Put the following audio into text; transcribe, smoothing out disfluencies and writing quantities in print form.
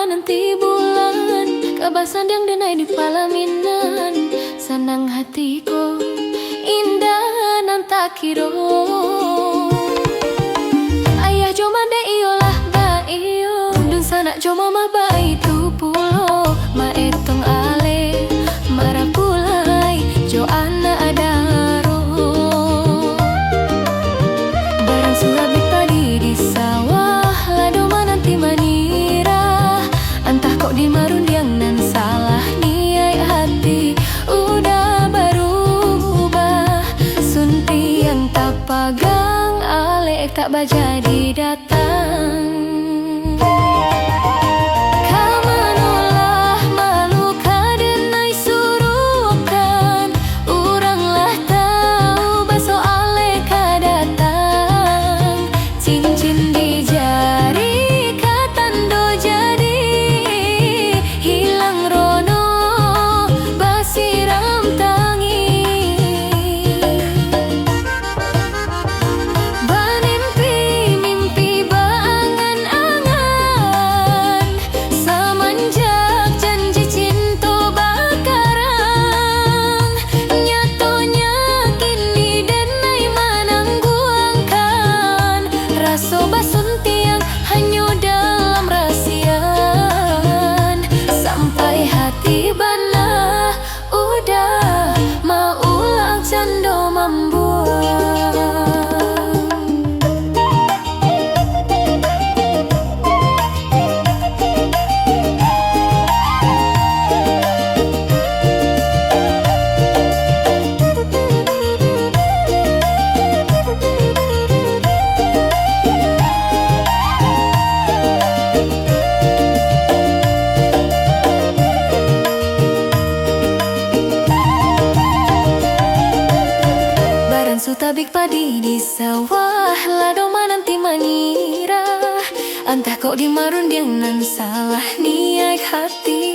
nanti bulan kebasan yang denai di palaminan. Senang hatiku indah nan tak kiro. Ayah cuma de iolah ba iyo dun sanak cuma ma ba itu pulo ma etong ale marapulai jo ana adaro. Barang surabit padi di sawah lado nanti manira. Entah kok di marundiang nan salah niai hati udah berubah. Sunti yang tak pagang alek tak bajadi datang. Kamanolah malu kadenai suruhkan urang lah tahu baso alek datang. Cincin di jari katando jadi hilang rono basiram tangi. Banimpi mimpi baangan-angan semenjak janji cinta bakarang. Nyatonya kini denai menangguangkan rasa basuntiang hanya dalam rahasian. Sampai hati bana udah mau ulang cando membuang. Barang sutabik padi di sawah lado nanti manira. Entah kok di marundiang nan salah niat hati